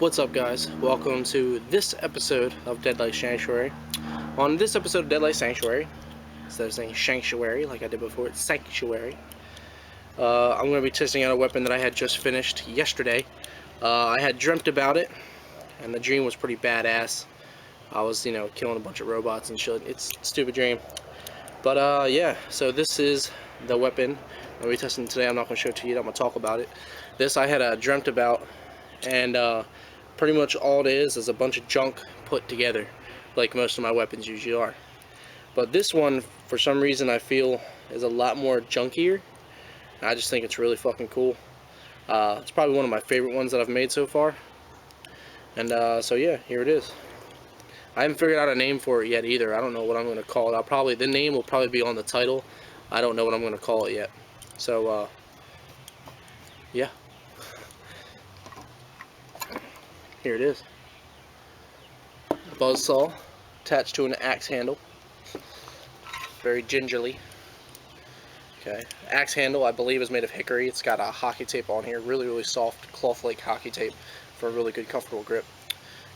What's up, guys? Welcome to this episode of Deadlight Sanctuary. On this episode of Deadlight Sanctuary, instead of saying Sanctuary like I did before, it's Sanctuary. I'm going to be testing out a weapon that I had just finished yesterday. I had dreamt about it, and the dream was pretty badass. I was, killing a bunch of robots and shit. It's a stupid dream. But, yeah, so this is the weapon I'm going to be testing today. I'm not going to show it to you. I'm going to talk about it. This I had dreamt about, and pretty much all it is a bunch of junk put together, like most of my weapons usually are. But this one, for some reason, I feel is a lot more junkier. I just think it's really fucking cool. It's probably one of my favorite ones that I've made so far. And so yeah, here it is. I haven't figured out a name for it yet either. I don't know what I'm going to call it. The name will probably be on the title. I don't know what I'm going to call it yet. So yeah, here it is. Buzzsaw attached to an axe handle, very gingerly. Okay, axe handle I believe is made of hickory. It's got a hockey tape on here, really soft cloth-like hockey tape for a really good comfortable grip.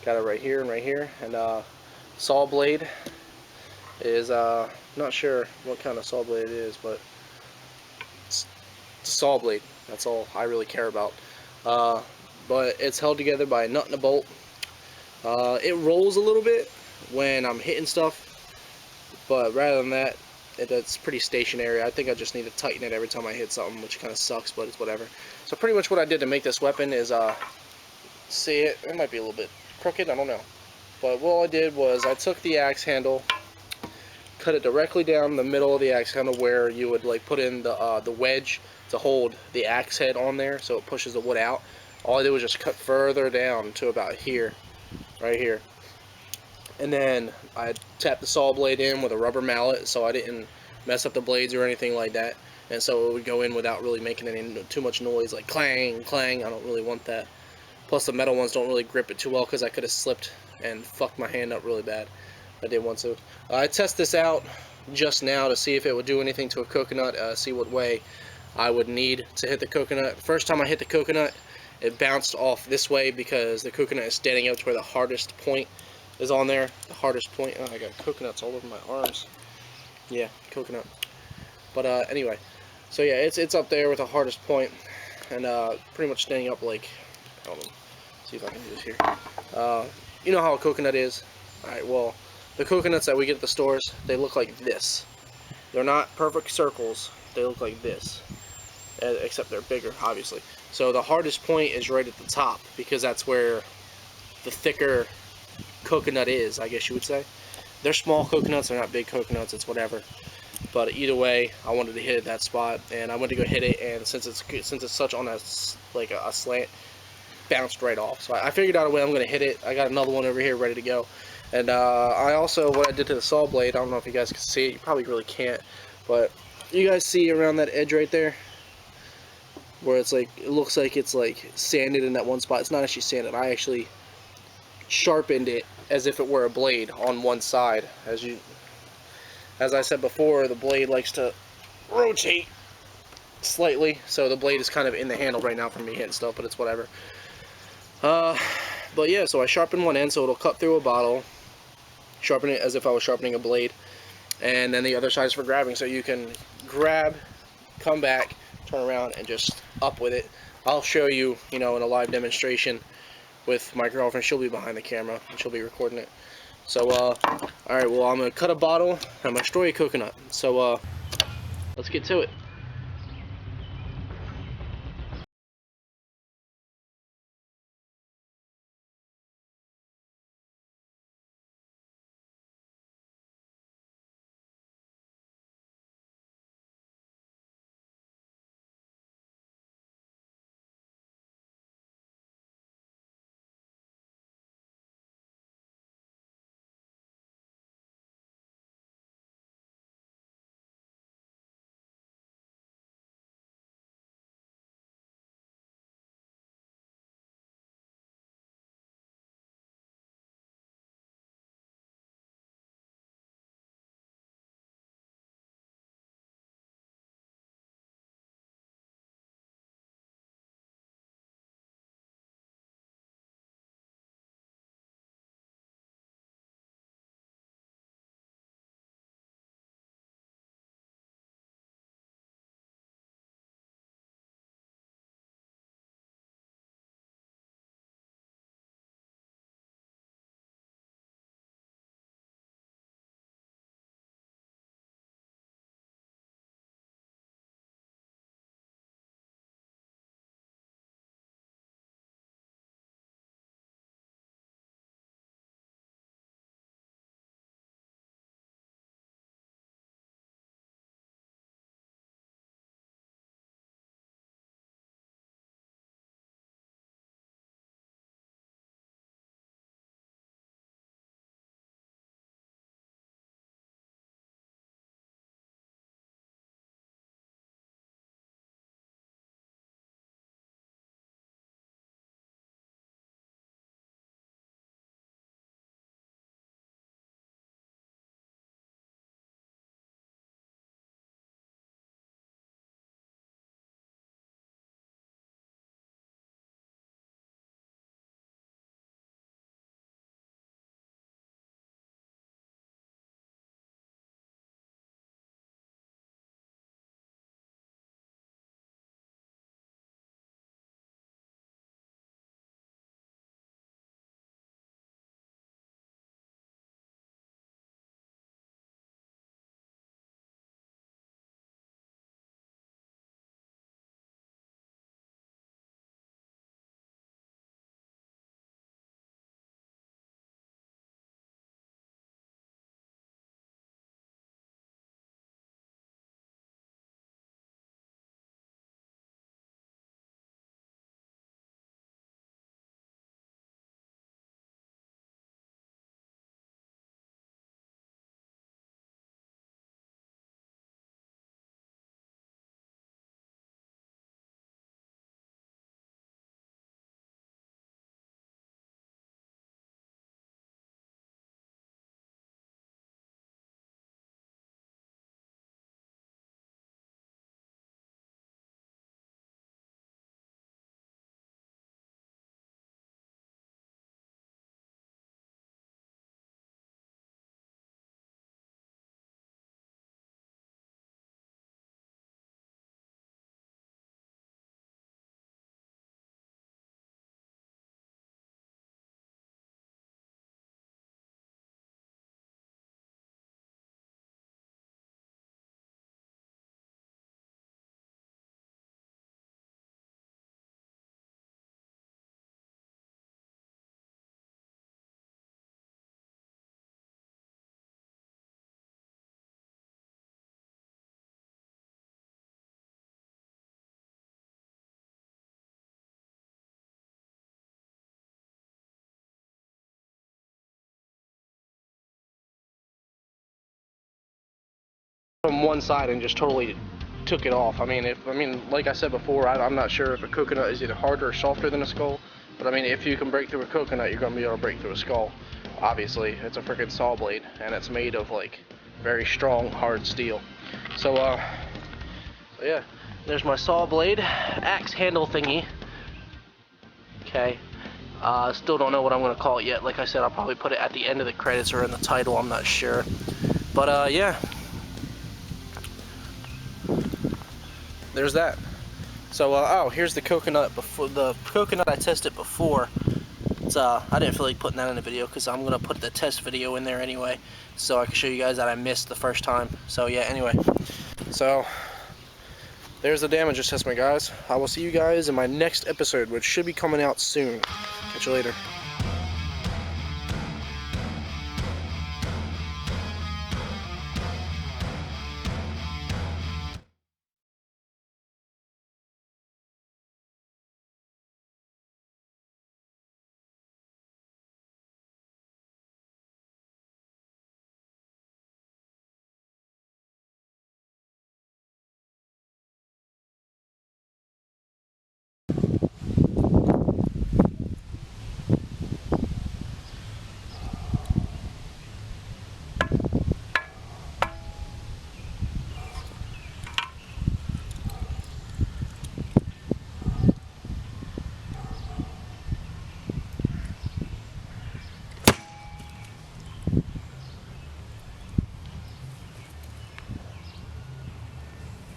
Got it right here and right here. And saw blade is not sure what kind of saw blade it is, but it's a saw blade. That's all I really care about. But it's held together by a nut and a bolt. It rolls a little bit when I'm hitting stuff, but rather than that, it's pretty stationary. I think I just need to tighten it every time I hit something, which kind of sucks, but it's whatever. So pretty much what I did to make this weapon is, see it might be a little bit crooked, I don't know. But what I did was I took the axe handle, cut it directly down the middle of the axe handle where you would like put in the wedge to hold the axe head on there so it pushes the wood out. All I did was just cut further down to about here, right here. And then I tapped the saw blade in with a rubber mallet so I didn't mess up the blades or anything like that. And so it would go in without really making any too much noise, like clang, clang. I don't really want that. Plus the metal ones don't really grip it too well because I could have slipped and fucked my hand up really bad. I did want to. I tested this out just now to see if it would do anything to a coconut, see what way I would need to hit the coconut. First time I hit the coconut, it bounced off this way because the coconut is standing up to where the hardest point is on there. The hardest point. Oh, I got coconuts all over my arms. Yeah, coconut. But anyway, so yeah, it's up there with the hardest point, and pretty much standing up like, hold on, see if I can do this here. You know how a coconut is. All right, well, the coconuts that we get at the stores, they look like this. They're not perfect circles. They look like this, except they're bigger, obviously. So the hardest point is right at the top because that's where the thicker coconut is, I guess you would say. They're small coconuts, they're not big coconuts, it's whatever. But either way, I wanted to hit it that spot, and I went to go hit it, and since it's such on a slant, bounced right off. So I figured out a way I'm going to hit it. I got another one over here ready to go. And I also, what I did to the saw blade, I don't know if you guys can see it, you probably really can't, but you guys see around that edge right there? Where it's like, it looks like it's like sanded in that one spot. It's not actually sanded. I actually sharpened it as if it were a blade on one side. As I said before, the blade likes to rotate slightly, so the blade is kind of in the handle right now for me hitting stuff, but it's whatever. But yeah, so I sharpened one end so it'll cut through a bottle. Sharpen it as if I was sharpening a blade, and then the other side is for grabbing, so you can grab, come back, turn around, and just up with it. I'll show you, in a live demonstration with my girlfriend. She'll be behind the camera and she'll be recording it. So alright, well, I'm gonna cut a bottle and I'm gonna destroy a coconut. So let's get to it. from one side and just totally took it off. I mean, like I said before, I'm not sure if a coconut is either harder or softer than a skull, but I mean, if you can break through a coconut, you're gonna be able to break through a skull. Obviously, it's a freaking saw blade, and it's made of like very strong, hard steel. So, yeah, there's my saw blade, axe handle thingy. Okay. Still don't know what I'm going to call it yet. Like I said, I'll probably put it at the end of the credits or in the title. I'm not sure. But, yeah. There's that. So, oh, here's the coconut. Before the coconut I tested before. It's, I didn't feel like putting that in the video because I'm going to put the test video in there anyway. So I can show you guys that I missed the first time. So, yeah, anyway. So, there's the damage assessment, guys. I will see you guys in my next episode, which should be coming out soon. Catch you later.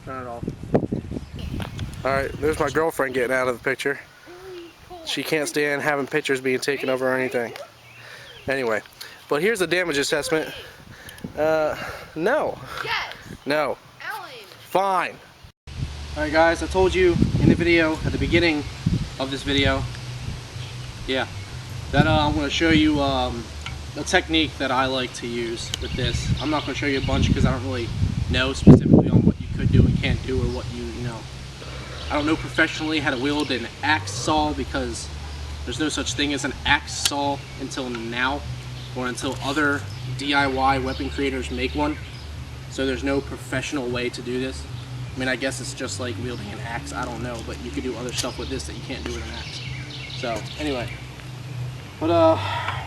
Turn it off. Alright, there's my girlfriend getting out of the picture. She can't stand having pictures being taken over or anything. Anyway, but here's the damage assessment. No. Yes. No. Alan. Fine. Alright guys, I told you in the video, at the beginning of this video, yeah, that I'm going to show you a technique that I like to use with this. I'm not going to show you a bunch because I don't really know specifically on what you could do and can't do, or what you know. I don't know professionally how to wield an axe saw because there's no such thing as an axe saw until now, or until other DIY weapon creators make one. So there's no professional way to do this. I mean, I guess it's just like wielding an axe, I don't know, but you could do other stuff with this that you can't do with an axe. So, anyway. But,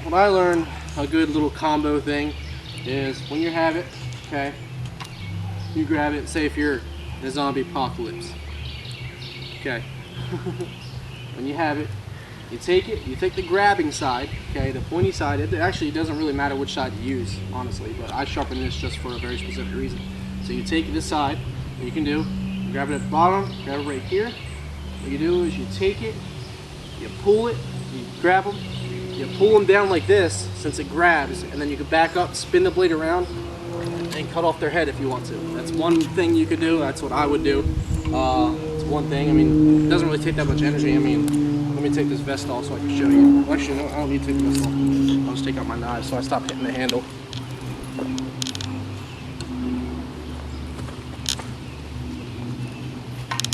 what I learned, a good little combo thing, is when you have it, okay, you grab it, say if you're in a zombie apocalypse. Okay. When you have it, you take the grabbing side, okay, the pointy side. It actually doesn't really matter which side you use, honestly, but I sharpen this just for a very specific reason. So you take this side, what you can do, you grab it at the bottom, grab it right here. What you do is you take it, you pull it, you grab them, you pull them down like this, since it grabs, and then you can back up, spin the blade around, and cut off their head if you want to. That's one thing you could do. That's what I would do. It's one thing. I mean, it doesn't really take that much energy. I mean, let me take this vest off so I can show you. Well, actually, no, I don't need to take the vest off. I'll just take out my knives so I stop hitting the handle.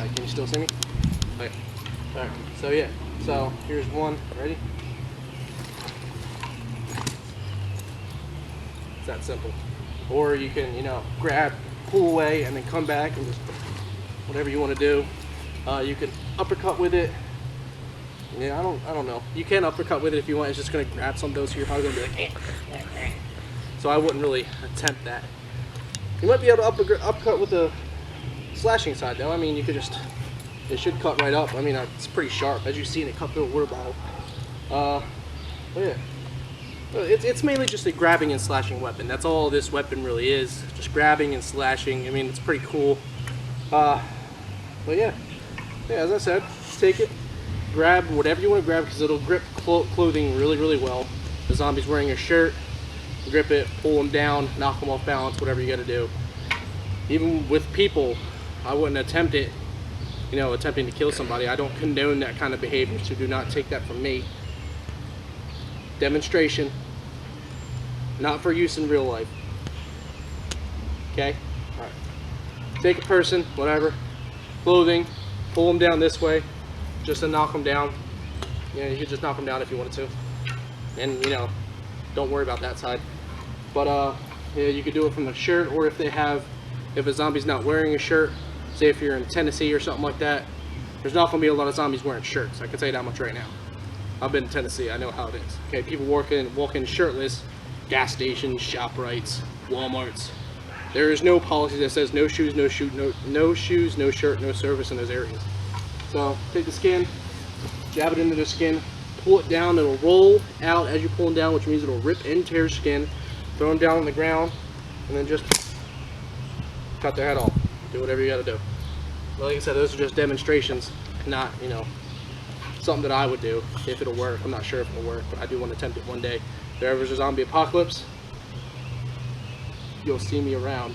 Right, can you still see me? Okay. Alright, so yeah. So, here's one. Ready? It's that simple. Or you can, you know, grab, pull away, and then come back and just whatever you want to do. You can uppercut with it. Yeah, I don't know. You can uppercut with it if you want. It's just gonna grab some of those, so you're probably gonna be like, eh. So I wouldn't really attempt that. You might be able to uppercut with the slashing side though. I mean, you could just, it should cut right up. I mean, it's pretty sharp, as you've seen it cut through a water bottle. But yeah. It's mainly just a grabbing and slashing weapon. That's all this weapon really is. Just grabbing and slashing. I mean, it's pretty cool. But yeah. Yeah, as I said, take it, grab whatever you want to grab because it'll grip clothing really, really well. The zombie's wearing a shirt, grip it, pull them down, knock them off balance, whatever you got to do. Even with people, I wouldn't attempt it, you know, attempting to kill somebody. I don't condone that kind of behavior, so do not take that from me. Demonstration, not for use in real life. Okay? Alright. Take a person, whatever, clothing, pull them down this way, just to knock them down. You know, you could just knock them down if you wanted to. And, you know, don't worry about that side. But, yeah, you could do it from the shirt, or if they have if a zombie's not wearing a shirt, say if you're in Tennessee or something like that, there's not going to be a lot of zombies wearing shirts. I can tell you that much right now. I've been to Tennessee, I know how it is. Okay, people walk in shirtless, gas stations, ShopRites, Walmarts. There is no policy that says no shoes, no shoes, no shirt, no service in those areas. So take the skin, jab it into the skin, pull it down, it'll roll out as you pull them down, which means it'll rip and tear skin. Throw them down on the ground, and then just cut their head off. Do whatever you gotta do. But like I said, those are just demonstrations, not, you know, something that I would do if it'll work. I'm not sure if it'll work, but I do want to attempt it one day. If there ever is a zombie apocalypse, you'll see me around.